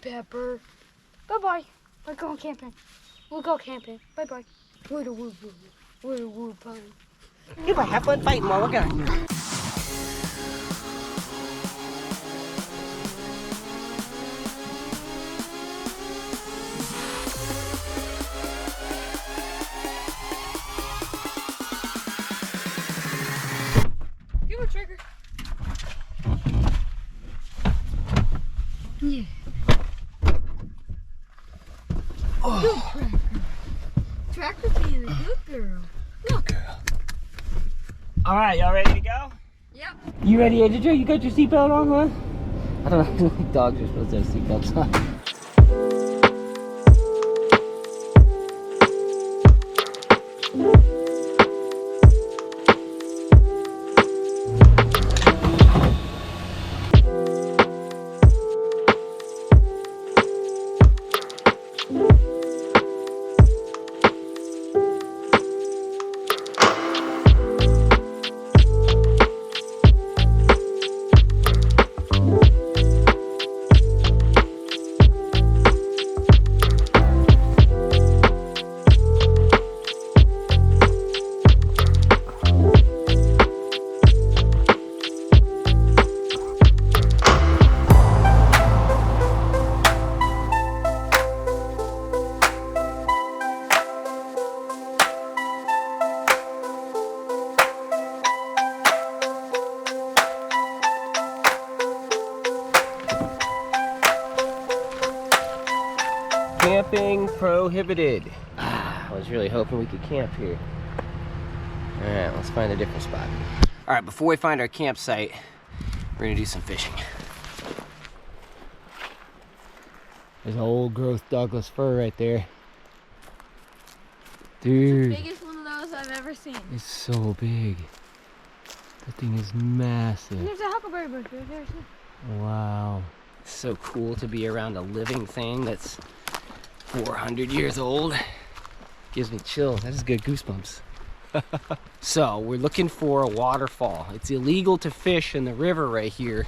Pepper. Bye-bye. We're going camping. We'll go camping. Bye-bye. Where the wood pine. Goodbye. Have fun fighting while we're gone. Give her a trigger. Yeah. Oh. Good Tracker. Tracker being a good girl. Look. Good girl. All right, y'all ready to go? Yep. You ready, Agent Joe? You got your seatbelt on, huh? I don't know. Dogs are supposed to have seatbelts on. Camping prohibited. I was really hoping we could camp here. All right, let's find a different spot. All right, before we find our campsite, we're gonna do some fishing. There's an old growth Douglas fir right there. Dude. The biggest one of those I've ever seen. It's so big. That thing is massive. And there's a huckleberry bush right there too. Wow. It's so cool to be around a living thing that's 400 years old. Gives me chills. That is good goosebumps. So we're looking for a waterfall. It's illegal to fish in the river right here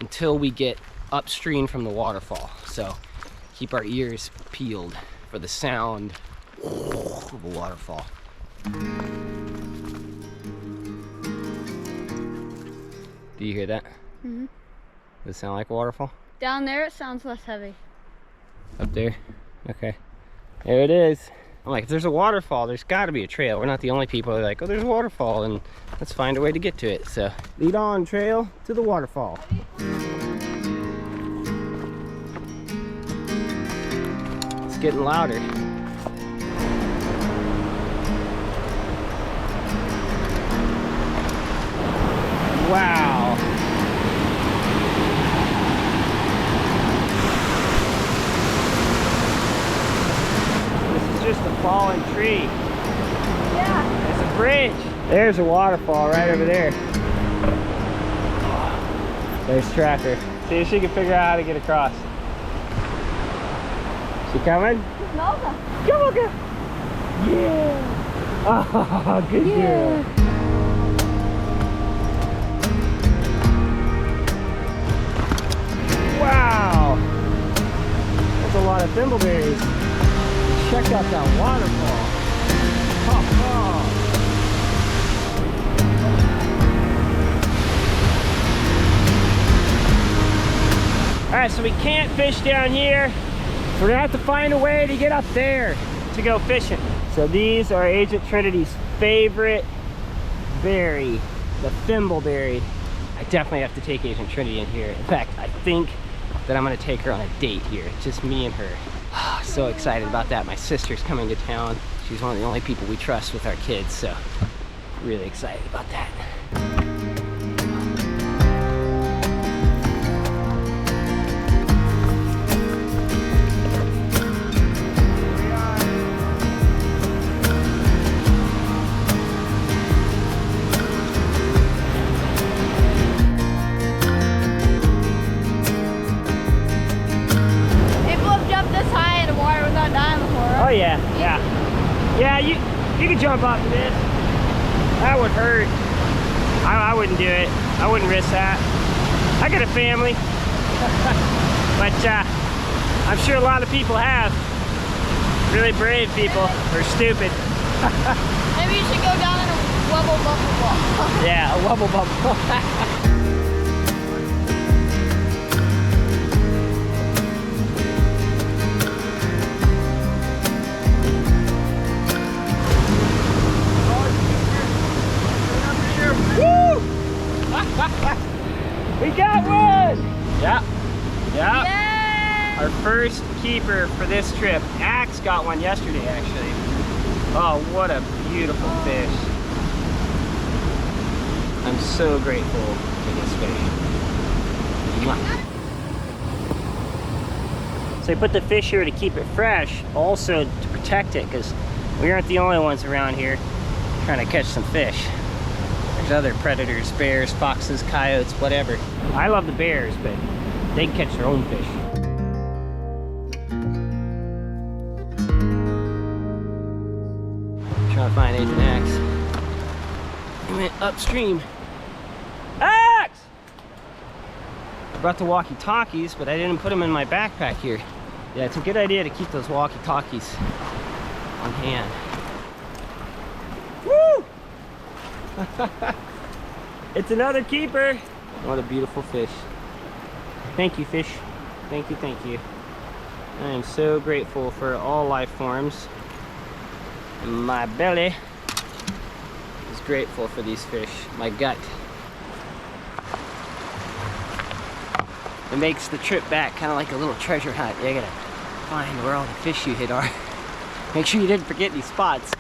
until we get upstream from the waterfall. So keep our ears peeled for the sound of a waterfall. Do you hear that? Mm-hmm. Does it sound like a waterfall? Down there it sounds less heavy. Up there? Okay. There it is. I'm like, if there's a waterfall, there's got to be a trail. We're not the only people that are like, oh, there's a waterfall, and let's find a way to get to it. So, lead on, trail to the waterfall. It's getting louder. Wow. Just a fallen tree. Yeah. There's a bridge. There's a waterfall right over there. There's Tracker. See if she can figure out how to get across. She coming? Nova. Come on, girl. Yeah. Oh, good girl. Wow. That's a lot of thimbleberries. Check out that waterfall. All right, so we can't fish down here. So we're gonna have to find a way to get up there to go fishing. So these are Agent Trinity's favorite berry, the thimbleberry. I definitely have to take Agent Trinity in here. In fact, I think that I'm gonna take her on a date here. It's just me and her. So excited about that. My sister's coming to town. She's one of the only people we trust with our kids, so really excited about that. Oh yeah, yeah. Yeah, you could jump off of this. That would hurt. I wouldn't do it. I wouldn't risk that. I got a family. But I'm sure a lot of people have. Really brave people, or stupid. Maybe you should go down in a wubble bubble ball. Yeah, a wubble bubble. We got one! Yeah. Yeah. Yay! Our first keeper for this trip. Axe got one yesterday, actually. Oh, what a beautiful fish. I'm so grateful for this fish. Mwah. So I put the fish here to keep it fresh, also to protect it, because we aren't the only ones around here trying to catch some fish. There's other predators, bears, foxes, coyotes, whatever. I love the bears, but they can catch their own fish. Trying to find Tex and Axe. He went upstream. Axe! I brought the walkie-talkies, but I didn't put them in my backpack here. Yeah, it's a good idea to keep those walkie-talkies on hand. Woo! It's another keeper. What a beautiful fish. Thank you, fish. Thank you, thank you. I am so grateful for all life forms. My belly is grateful for these fish. My gut. It makes the trip back kind of like a little treasure hunt. You gotta find where all the fish you hit are. Make sure you didn't forget these spots.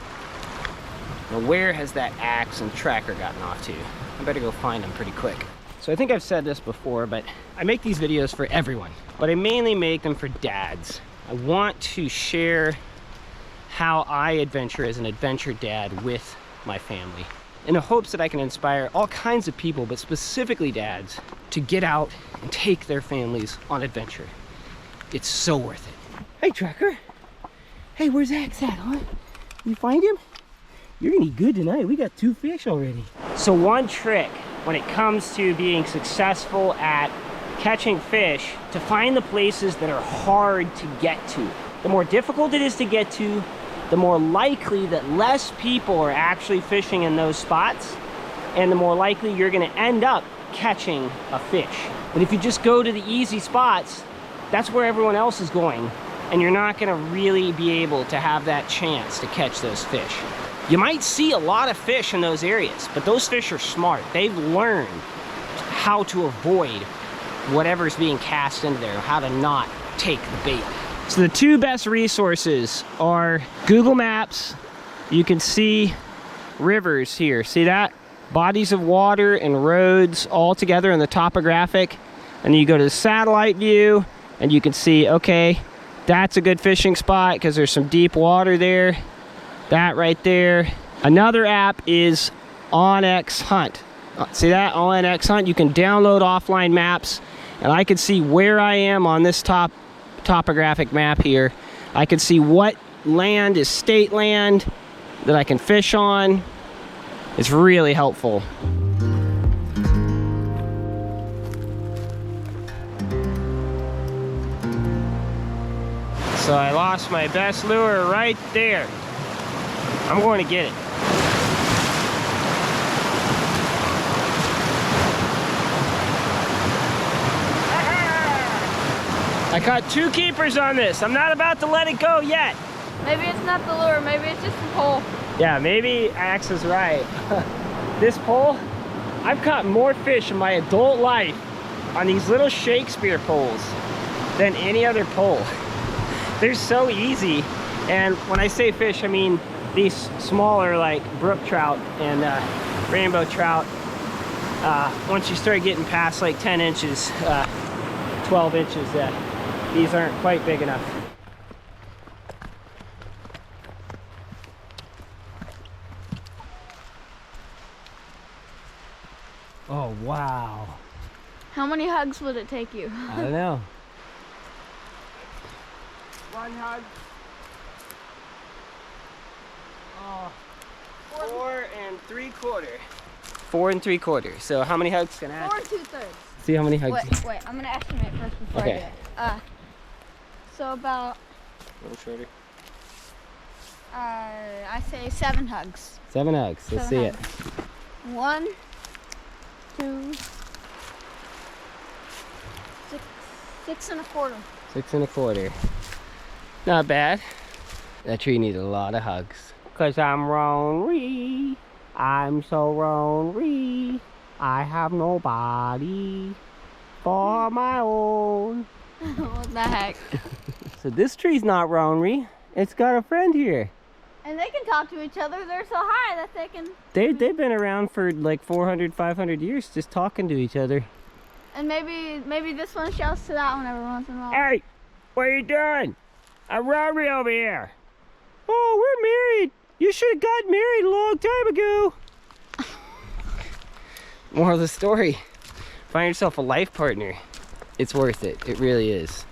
Now, where has that axe and tracker gotten off to? I better go find them pretty quick. So I think I've said this before, but I make these videos for everyone, but I mainly make them for dads. I want to share how I adventure as an adventure dad with my family, in the hopes that I can inspire all kinds of people, but specifically dads, to get out and take their families on adventure. It's so worth it. Hey, tracker. Hey, where's Axe at, huh? You find him? You're gonna eat good tonight. We got 2 fish already. So one trick when it comes to being successful at catching fish, to find the places that are hard to get to. The more difficult it is to get to, the more likely that less people are actually fishing in those spots, and the more likely you're gonna end up catching a fish. But if you just go to the easy spots, that's where everyone else is going, and you're not gonna really be able to have that chance to catch those fish. You might see a lot of fish in those areas, but those fish are smart. They've learned how to avoid whatever's being cast into there, how to not take the bait. So the 2 best resources are Google Maps. You can see rivers here. See that? Bodies of water and roads all together in the topographic. And then you go to the satellite view and you can see, okay, that's a good fishing spot because there's some deep water there. That right there. Another app is OnX Hunt. See that? OnX Hunt. You can download offline maps, and I can see where I am on this topographic map here. I can see what land is state land that I can fish on. It's really helpful. So I lost my best lure right there. I'm going to get it. I caught 2 keepers on this. I'm not about to let it go yet. Maybe it's not the lure, maybe it's just the pole. Yeah, maybe Axe is right. This pole, I've caught more fish in my adult life on these little Shakespeare poles than any other pole. They're so easy. And when I say fish, I mean these smaller like brook trout and rainbow trout. Once you start getting past like 10 inches, 12 inches, these aren't quite big enough. Oh, wow. How many hugs would it take you? I don't know. 1 hug. Oh, 4 3/4. 4 3/4. So how many hugs can I have? 4 2/3. See how many hugs. Wait, I'm gonna estimate first before Okay. I do it. So about, A little shorter. I say 7 hugs. 7 hugs. Let's see it. 1, 2, 6 and a quarter. 6 1/4. Not bad. That tree needs a lot of hugs. Cause I'm lonely. I'm so lonely. I have nobody for my own. What the heck? So this tree's not lonely. It's got a friend here. And they can talk to each other. They're so high that they can. They've been around for like 400, 500 years just talking to each other. And maybe this one shouts to that one every once in a while. Hey, what are you doing? I'm Robbie over here. Oh, we're married. You should have got married a long time ago. Moral of the story, find yourself a life partner. It's worth it. It really is.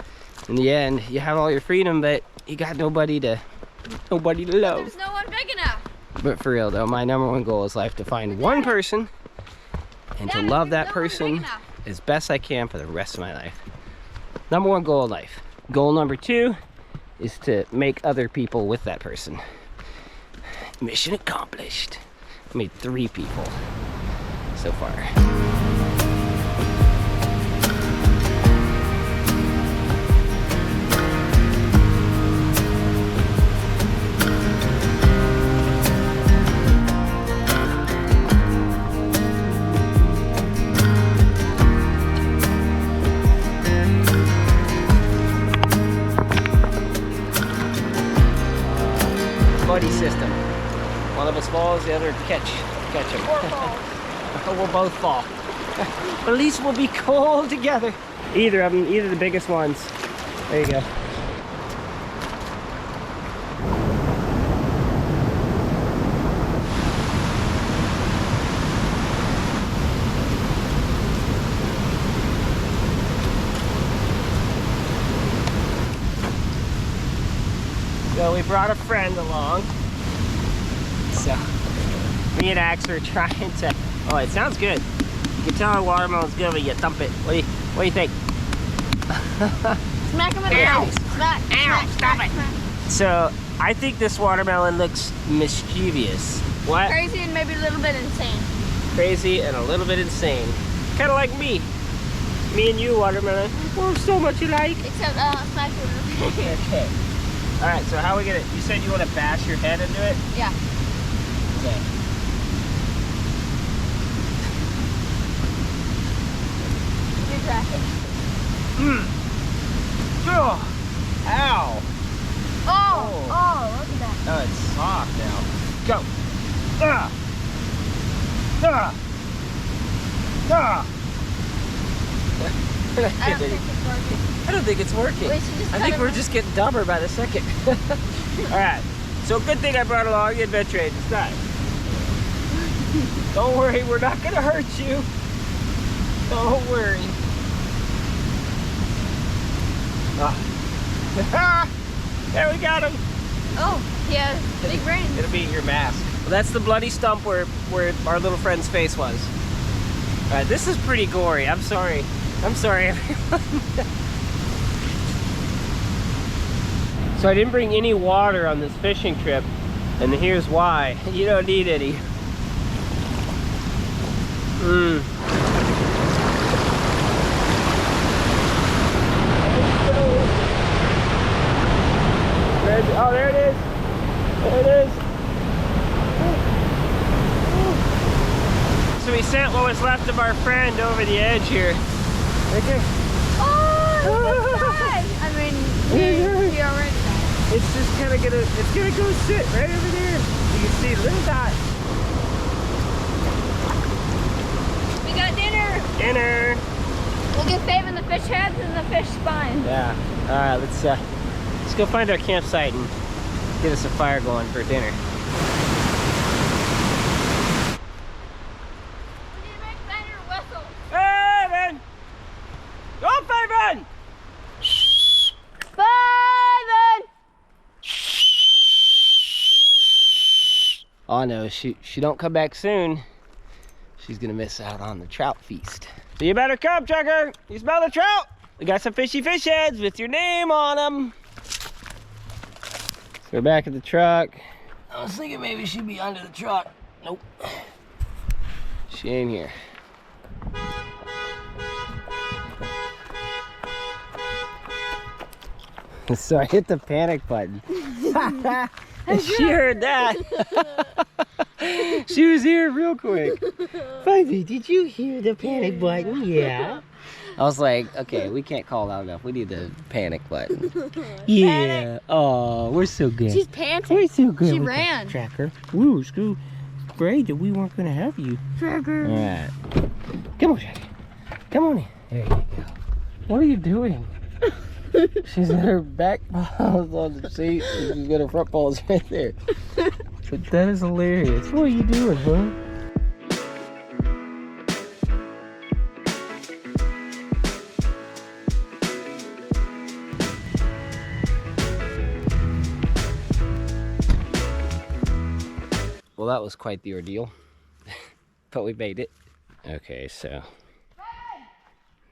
In the end, you have all your freedom, but you got nobody to love. There's no one big enough. But for real though, my #1 goal is life to find one person and to love that person as best I can for the rest of my life. #1 goal in life. Goal #2 is to make other people with that person. Mission accomplished. I made 3 people so far. Buddy system. One of us falls, the other catch him. Or falls. We'll both fall. But at least we'll be cold together. Either of them, either the biggest ones. There you go. So we brought a friend along. So me and Axe are trying to. Oh, it sounds good. You can tell a watermelon's good when you thump it. What do you think? Smack him in the face. Smack. Ow, stop it. So I think this watermelon looks mischievous. What? Crazy and maybe a little bit insane. Crazy and a little bit insane. Kind of like me. Me and you, watermelon. We're so much alike. Except smack him in the face. Okay. All right. So how are we gonna? You said you want to bash your head into it. Yeah. Okay. You try. Oh. Ow. Oh, look at that. Oh, it's soft now. Go. I don't think it's working. Wait, so just I cut think it we're off. just getting dumber by the second. All right. So good thing I brought along the adventure aid this time. Don't worry, we're not gonna hurt you. Don't worry. There we got him. Oh, yeah, big brain. It'll be your mask. Well, that's the bloody stump where our little friend's face was. All right, this is pretty gory. I'm sorry. I'm sorry, everyone. So I didn't bring any water on this fishing trip, and here's why. You don't need any. Oh, there it is. There it is. So we sent what was left of our friend over the edge here. Okay. Oh, I mean, he already died. It's just kind of it's gonna go sit right over there. You can see a little dot. We got dinner. Dinner. We'll get saving the fish heads and the fish spines. Yeah. All right. Let's go find our campsite and get us a fire going for dinner. We need to make better whistle. Hey, man! Go, Faven! Bye, Oh no, she don't come back soon. She's gonna miss out on the trout feast. So you better come, Chucker. You smell the trout? We got some fishy fish heads with your name on them. So we're back at the truck. I was thinking maybe she'd be under the truck. Nope. She ain't here. So I hit the panic button. She heard that. She was here real quick. Baby, did you hear the panic button? Yeah. I was like, okay, we can't call loud enough. We need the panic button. Yeah. Panic. Oh, we're so good. She's panting. We're so good. She ran. Tracker. Woo, Screw. Afraid that we weren't going to have you. Tracker. All right. Come on, Tracker. Come on in. There you go. What are you doing? She's got her back paws on the seat and she's got her front paws right there. But that is hilarious. What are you doing, huh? Well, that was quite the ordeal, but we made it. Okay, so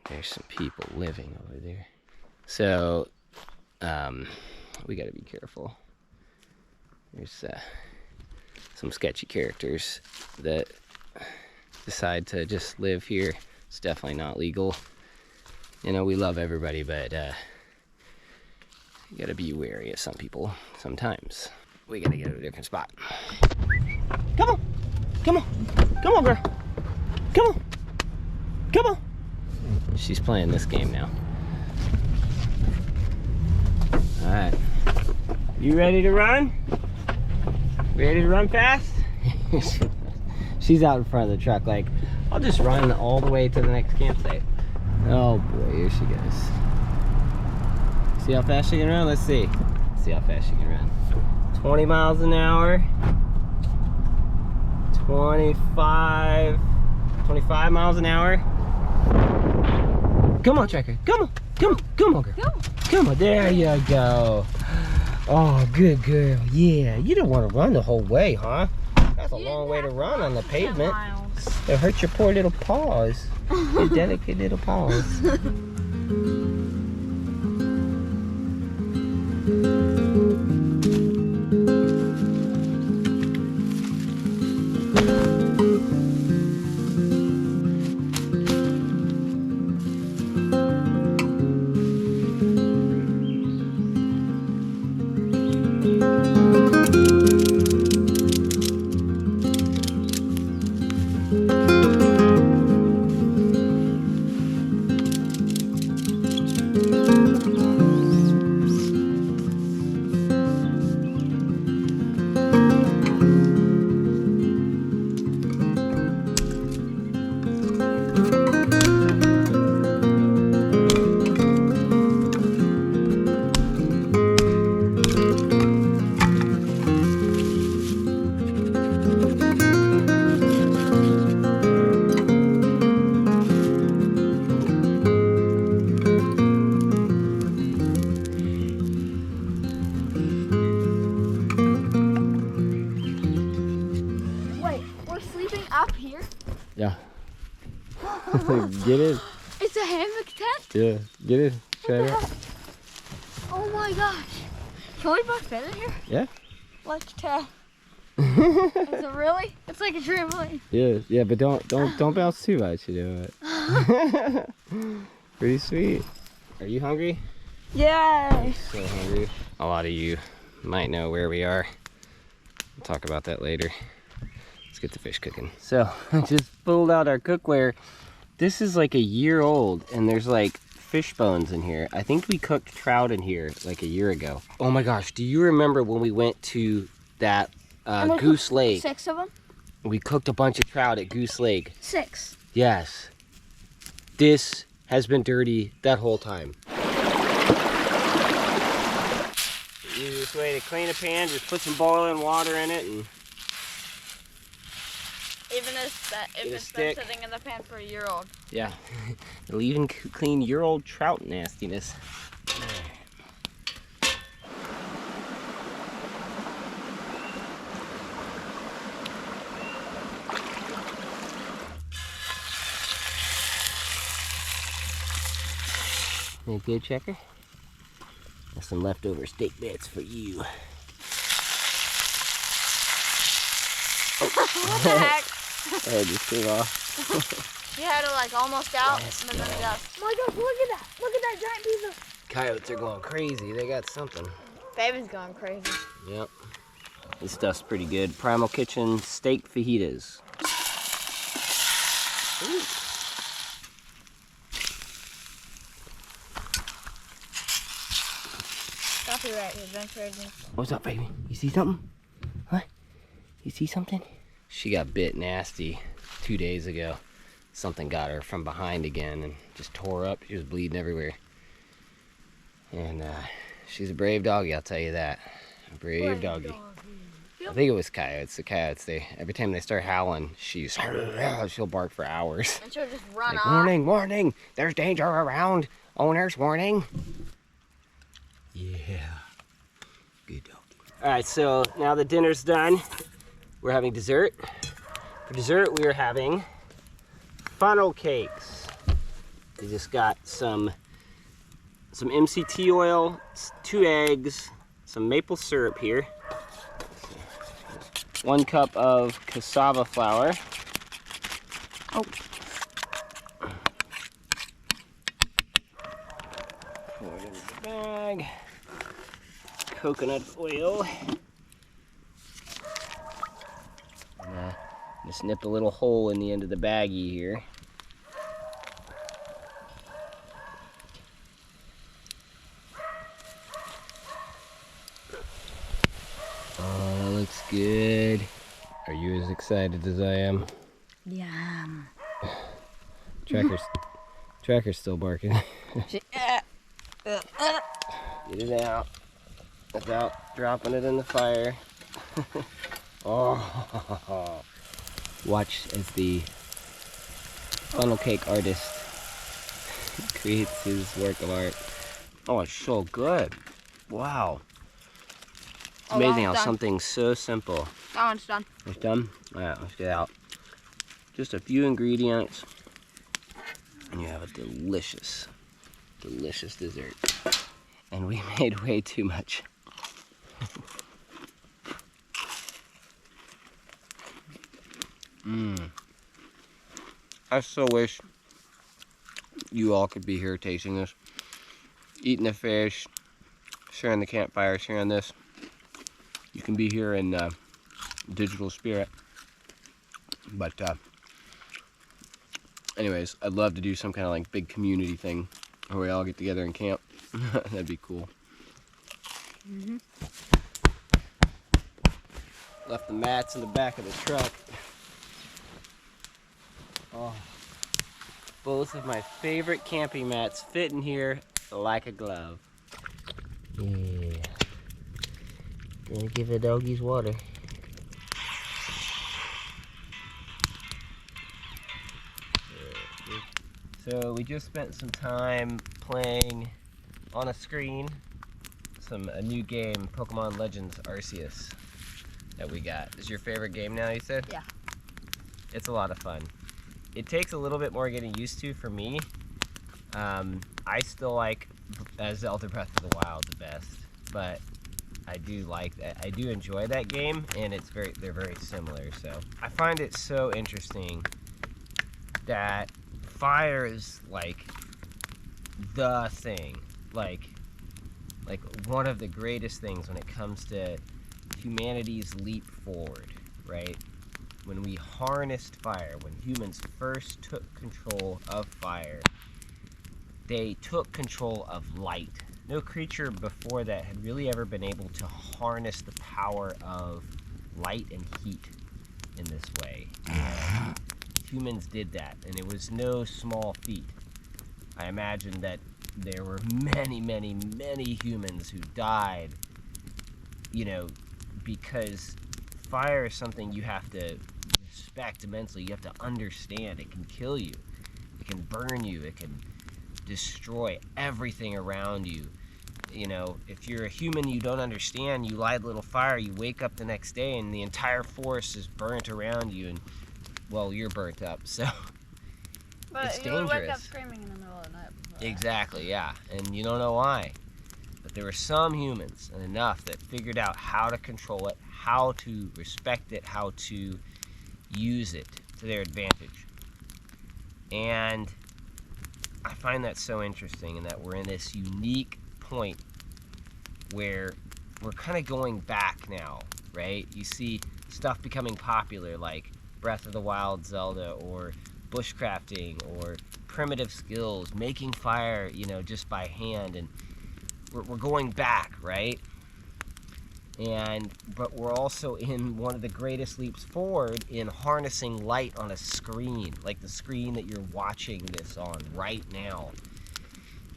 there's some people living over there. So, we gotta be careful. There's some sketchy characters that decide to just live here. It's definitely not legal. You know, we love everybody, but you gotta be wary of some people sometimes. We gotta get to a different spot. Come on! Come on! Come on, girl! Come on! Come on! She's playing this game now. Alright. You ready to run? Ready to run fast? She's out in front of the truck like, I'll just run all the way to the next campsite. Oh boy, here she goes. See how fast she can run? Let's see. Let's see how fast she can run. 20 miles an hour. 25 miles an hour. Come on, Tracker. Come on. Come on. Come on, girl. Go. Come on. There you go. Oh, good girl. Yeah. You don't want to run the whole way, huh? That's a long way to run on the pavement. It'll hurt your poor little paws. Your delicate little paws. Yeah. Get in. It's a hammock tent? Yeah, get in. Try it out. Oh my gosh. Can we both fit in here? Yeah. Let's try. Is it really? It's like a trampoline. Yeah, but don't bounce too much, you know. Pretty sweet. Are you hungry? Yay! I'm so hungry. A lot of you might know where we are. We'll talk about that later. Let's get the fish cooking. So I just pulled out our cookware. This is like a year old and there's like fish bones in here. I think we cooked trout in here like a year ago. Oh my gosh, do you remember when we went to that Goose Lake? 6 of them? We cooked a bunch of trout at Goose Lake. 6. Yes. This has been dirty that whole time. The easiest way to clean a pan, just put some boiling water in it and Even if it's been sitting in the pan for a year old. yeah, it'll even clean your old trout nastiness. Isn't it good, Checker? Got some leftover steak bits for you. What the heck? Oh, just came off. You had it like almost out, Yes, and then it got. Oh my gosh, look at that. Look at that giant piece of... Coyotes are going crazy. They got something. Baby's going crazy. Yep. This stuff's pretty good. Primal Kitchen steak fajitas. Ooh. Copyright adventure. What's up, baby? You see something? Huh? You see something? She got bit nasty 2 days ago. Something got her from behind again and just tore up. She was bleeding everywhere. And she's a brave doggy, I'll tell you that. A brave doggy. I think it was coyotes. The coyotes, every time they start howling, she'll bark for hours. And she'll just run Like, off. warning, warning, there's danger around. Owners, warning. Yeah. Good dog. All right, so now the dinner's done. We're having dessert. For dessert, we are having funnel cakes. We just got some MCT oil, 2 eggs, some maple syrup here, 1 cup of cassava flour. Oh. Pour it in the bag. Coconut oil. And, just nip a little hole in the end of the baggie here. Oh, that looks good. Are you as excited as I am? Yum. Tracker's still barking. Get it out without dropping it in the fire. Oh, watch as the funnel cake artist creates his work of art. Oh, it's so good. Wow. It's Oh, amazing that how one's done. something so simple. That one's done. It's done? Alright, let's get out. Just a few ingredients, and you have a delicious, delicious dessert. And we made way too much. I so wish you all could be here tasting this. Eating the fish, sharing the campfire, sharing this. You can be here in digital spirit. But anyways, I'd love to do some kind of like big community thing where we all get together and camp. That'd be cool. Mm-hmm. Left the mats in the back of the truck. Oh, both of my favorite camping mats fit in here like a glove. Yeah. Gonna give the doggies water. So we just spent some time playing on a screen a new game, Pokemon Legends Arceus, that we got. Is your favorite game now, you said? Yeah. It's a lot of fun. It takes a little bit more getting used to for me. I still like Zelda Breath of the Wild the best, but I do enjoy that game, and they're very similar. So I find it so interesting that fire is like the thing, like one of the greatest things when it comes to humanity's leap forward, right? When we harnessed fire, when humans first took control of fire, they took control of light. No creature before that had really ever been able to harness the power of light and heat in this way. And humans did that, and it was no small feat. I imagine that there were many, many, many humans who died, because fire is something you have to respect immensely. You have to understand. It can kill you. It can burn you. It can destroy everything around you. If you're a human you don't understand, you light a little fire, you wake up the next day and the entire forest is burnt around you, and well, you're burnt up, so But it's you would wake up dangerous. screaming in the middle of the night before Exactly, yeah. And you don't know why. But there were some humans, and enough, that figured out how to control it, how to respect it, how to use it to their advantage. And I find that so interesting, in that we're in this unique point where we're kind of going back now, right? You see stuff becoming popular like Breath of the Wild Zelda, or bushcrafting, or primitive skills, making fire, just by hand, and we're going back, right? But we're also in one of the greatest leaps forward in harnessing light on a screen, like the screen that you're watching this on right now.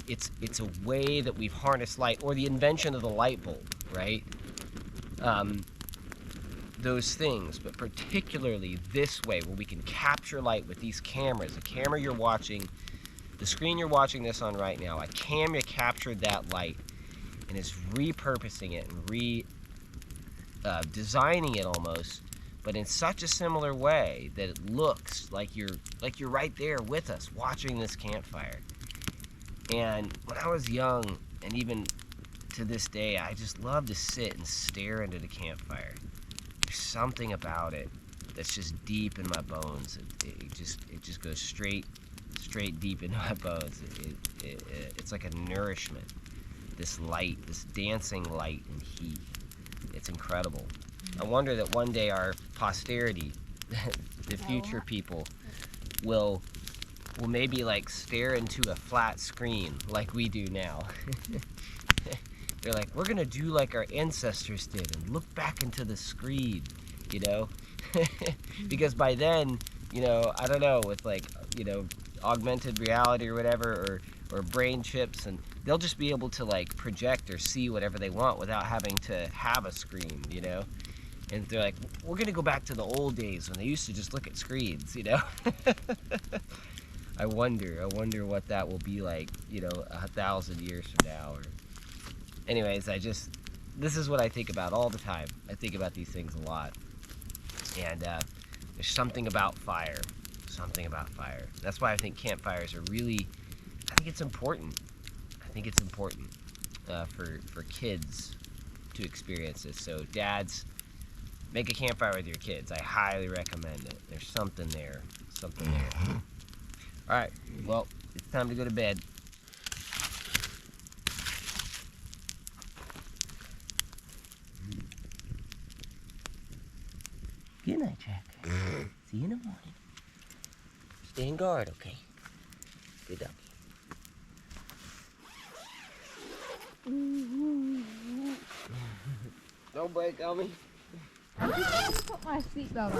It's a way that we've harnessed light, or the invention of the light bulb, right? Those things, but particularly this way, where we can capture light with these cameras. The camera you're watching, the screen you're watching this on right now, a camera captured that light and is repurposing it and designing it almost, but in such a similar way that it looks like you're right there with us watching this campfire. And when I was young, and even to this day, I just love to sit and stare into the campfire. There's something about it that's just deep in my bones. It just goes straight deep into my bones. It's like a nourishment. This light, this dancing light and heat. It's incredible. I wonder that one day our posterity, the future people, will maybe like stare into a flat screen like we do now. They're like, we're gonna do like our ancestors did and look back into the screen, because by then, I don't know, with like, augmented reality or whatever, or brain chips, and they'll just be able to like project or see whatever they want without having to have a screen, And they're like, we're gonna go back to the old days when they used to just look at screens, I wonder what that will be like, 1,000 years from now. Anyways, this is what I think about all the time. I think about these things a lot. And there's something about fire. That's why I think campfires are really, I think it's important. For kids to experience this. So dads, make a campfire with your kids. I highly recommend it. There's something there. All right, well, it's time to go to bed. Good night, Jack. See you in the morning. Stay on guard, okay? Good doggy. Don't break on me. I'm just gonna put my seatbelt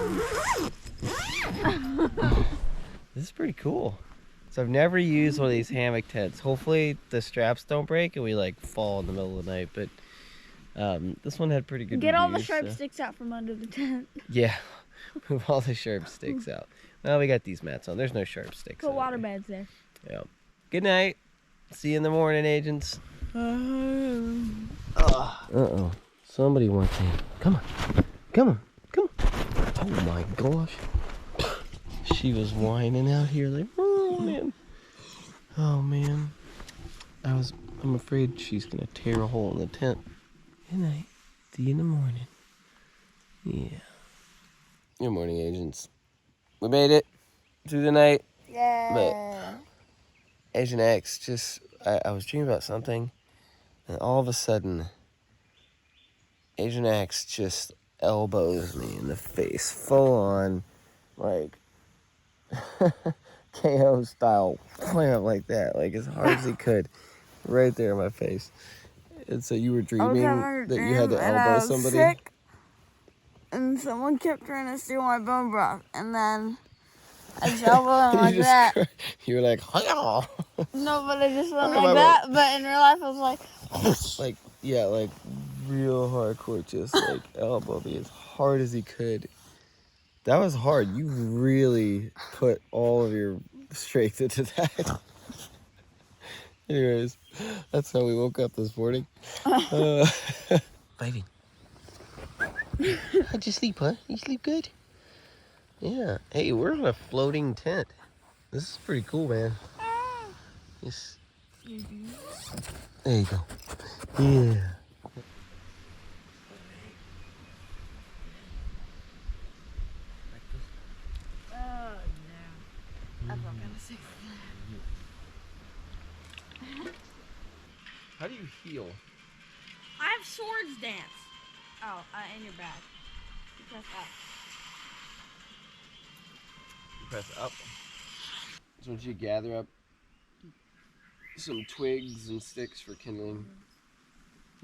on. This is pretty cool. So I've never used one of these hammock tents. Hopefully the straps don't break and we like fall in the middle of the night, but this one had pretty good Get all the reviews, sharp sticks out from under the tent. Yeah, move all the sharp sticks out. Well, we got these mats on. There's no sharp sticks. Put water beds there. Yeah. Good night. See you in the morning, agents. Uh-oh. Somebody wants in. Come on. Oh my gosh. She was whining out here like, oh man. I'm afraid she's gonna tear a hole in the tent. Good night. See you in the morning. Yeah. Good morning, agents. We made it through the night. Yeah. But Agent X I was dreaming about something, and all of a sudden, Agent X just elbows me in the face, full on, like, KO style, wham, like that, like as hard as he could, right there in my face. And so you were dreaming that you had to elbow somebody? Sick, and someone kept trying to steal my bone broth, and then I just elbowed him like that. You were like, "Hi-yaw." No, but I just went like that, but in real life I was like... like real hardcore, just like elbow me as hard as he could. That was hard. You really put all of your strength into that. Anyways, that's how we woke up this morning. Baby. How'd you sleep, huh? You sleep good? Yeah. Hey, we're on a floating tent. This is pretty cool, man. There you go. Yeah. Oh no. I'm not gonna say How do you heal? I have swords dance. Oh, in your bag. You press up. You press up. So once you gather up some twigs and sticks for kindling,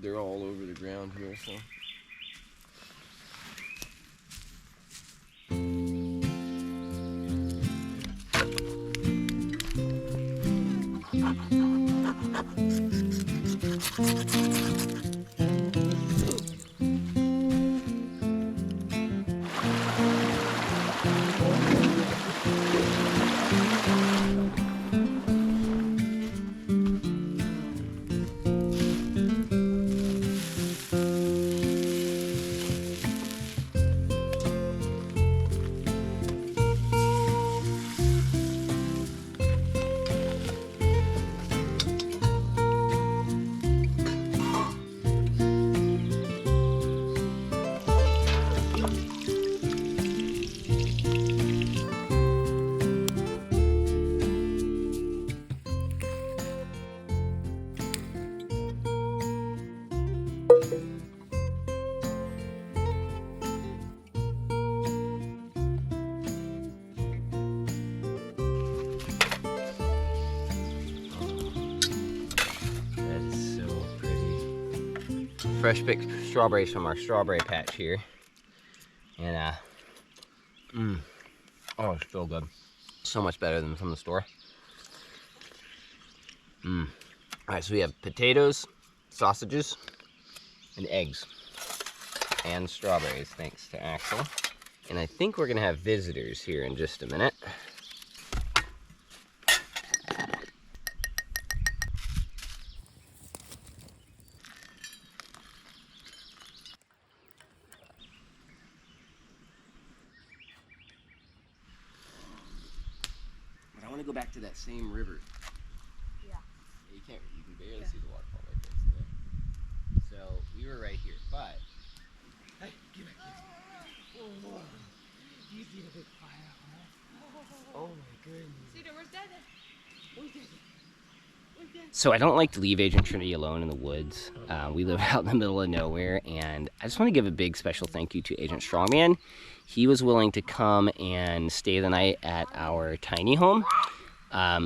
they're all over the ground here, so. Fresh picked strawberries from our strawberry patch here. And oh, it's so good. So much better than from the store. All right, so we have potatoes, sausages, and eggs, and strawberries, thanks to Axel. And I think we're gonna have visitors here in just a minute. But I want to go back to that same river. Yeah. You can barely see the waterfall right there. So we were right here, but hey, get back here. Oh, do you see the big fire? Oh my goodness. Cedar, where's Dad? So I don't like to leave Agent Trinity alone in the woods. We live out in the middle of nowhere, and I just want to give a big special thank you to Agent Strongman. He was willing to come and stay the night at our tiny home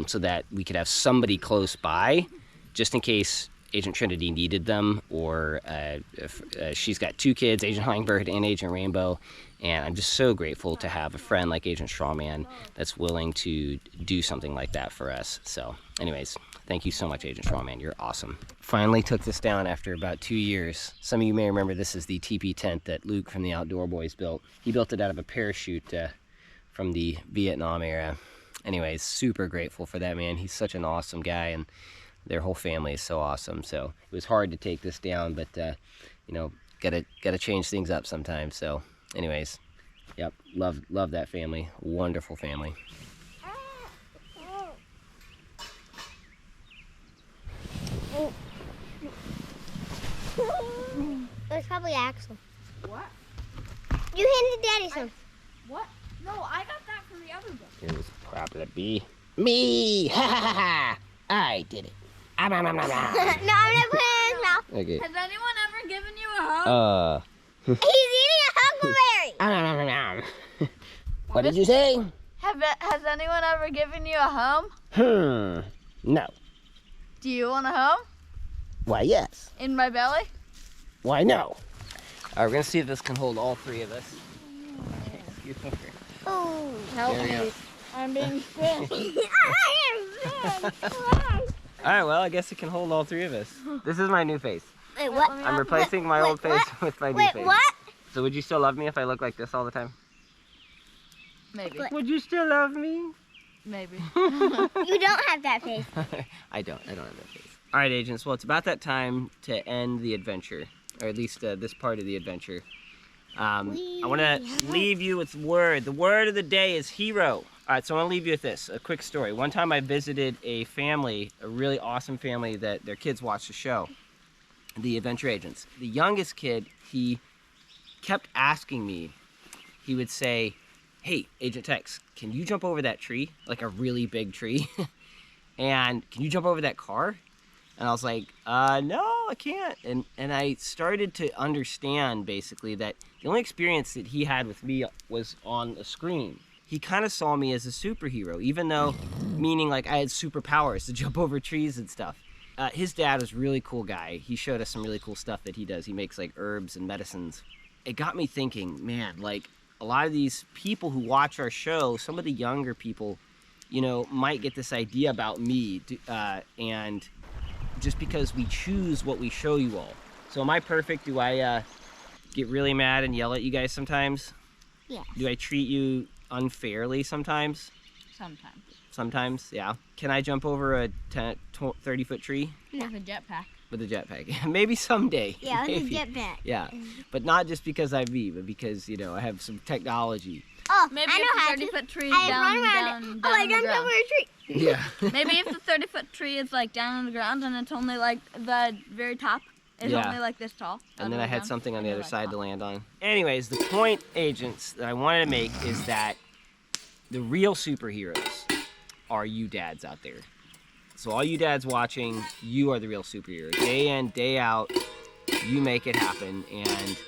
so that we could have somebody close by just in case Agent Trinity needed them, or she's got 2 kids, Agent Hummingbird and Agent Rainbow, and I'm just so grateful to have a friend like Agent Strawman that's willing to do something like that for us. So anyways, thank you so much, Agent Strawman. You're awesome. Finally took this down after about 2 years. Some of you may remember this is the teepee tent that Luke from the Outdoor Boys built. He built it out of a parachute from the Vietnam era. Anyways, super grateful for that, man. He's such an awesome guy, and their whole family is so awesome. So it was hard to take this down, but you know, gotta change things up sometimes. So anyways, yep, love that family. Wonderful family. It's probably Axel. What? You handed Daddy some. What? No, I got that from the other book. It was probably me. Ha ha ha! I did it. No, I'm not putting it in his mouth. Okay. Has anyone ever given you a hug? He's eating a huckleberry. What did you say? Has anyone ever given you a home? No. Do you want a home? Why, yes. In my belly? Why, no. All right, we're gonna see if this can hold all 3 of us. Okay, scoot over. Oh, Help There we go. me. I'm being sick. All right, well, I guess it can hold all 3 of us. This is my new face. Wait, what? I'm replacing my old face with my new Wait, face. what? So would you still love me if I look like this all the time? Maybe. Would you still love me? Maybe. You don't have that face. I don't have that face. All right, agents, well, it's about that time to end the adventure, or at least this part of the adventure. I want to leave you with word. The word of the day is hero. All right, so I want to leave you with this, a quick story. One time I visited a family, a really awesome family that their kids watched the show, the Adventure Agents. The youngest kid, he kept asking me, he would say, hey, Agent Tex, can you jump over that tree? Like a really big tree. And can you jump over that car? And I was like, no, I can't. And I started to understand, basically, that the only experience that he had with me was on a screen. He kind of saw me as a superhero, even though, meaning like I had superpowers to jump over trees and stuff. His dad was a really cool guy. He showed us some really cool stuff that he does. He makes like herbs and medicines. It got me thinking, man, like a lot of these people who watch our show, some of the younger people, you know, might get this idea about me, and just because we choose what we show you all. So am I perfect? Do I get really mad and yell at you guys sometimes? Yes. Do I treat you unfairly sometimes? Sometimes. Sometimes, yeah. Can I jump over a 30-foot tree? With a jetpack. With a jetpack? Maybe someday. Yeah, with a Maybe. jetpack. Yeah, but not just because I'm me, but because, you know, I have some technology. Oh, Maybe I know how if the to. 30-foot tree I down, run around down, it. down Oh, I on the jumped ground. over a tree. Yeah. Maybe if the 30-foot tree is like down on the ground and it's only like the very top is Yeah. only like this tall. And then I had something on the other side to land. land on. Anyways, the point, agents, that I wanted to make is that the real superheroes are you dads out there. So all you dads watching, you are the real superheroes. Day in, day out, you make it happen, and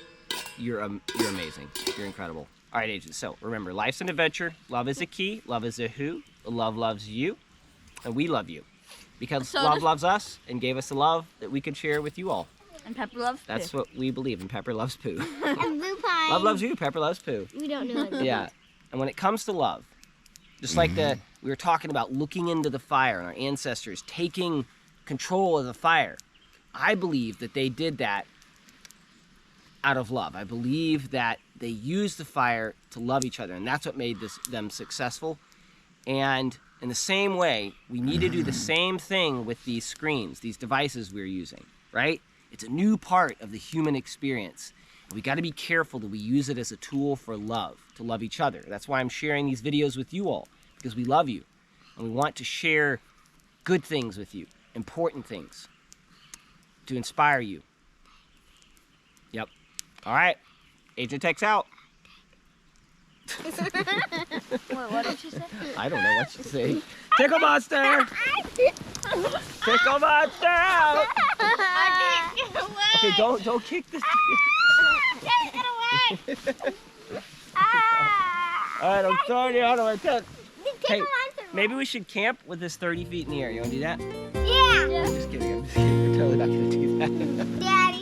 you're amazing. You're incredible. All right, agents, so remember, life's an adventure. Love is a key. Love is a who. Love loves you, and we love you. Because So love does- loves us and gave us the love that we could share with you all. And Pepper loves That's poo. what we believe, and Pepper loves poo. And blue pine. Love loves you, Pepper loves poo. We don't know that. Yeah, and when it comes to love, just like we were talking about looking into the fire and our ancestors taking control of the fire, I believe that they did that out of love. I believe that they used the fire to love each other, and that's what made them successful. And in the same way, we need to do the same thing with these screens, these devices we're using, right? It's a new part of the human experience. And we got to be careful that we use it as a tool for love, to love each other. That's why I'm sharing these videos with you all, because we love you. And we want to share good things with you, important things, to inspire you. Yep. All right. Agent Tex out. Wait, what did she say? I don't know what she's saying. Tickle Monster! Tickle Monster out! Okay, don't kick this. Take it away. All right, I'm throwing you out of my tent. Hey, Tickle monster. maybe we should camp with this 30 feet in the air. You want to do that? Yeah. I'm just kidding. I'm just kidding. We're totally not going to do that. Daddy.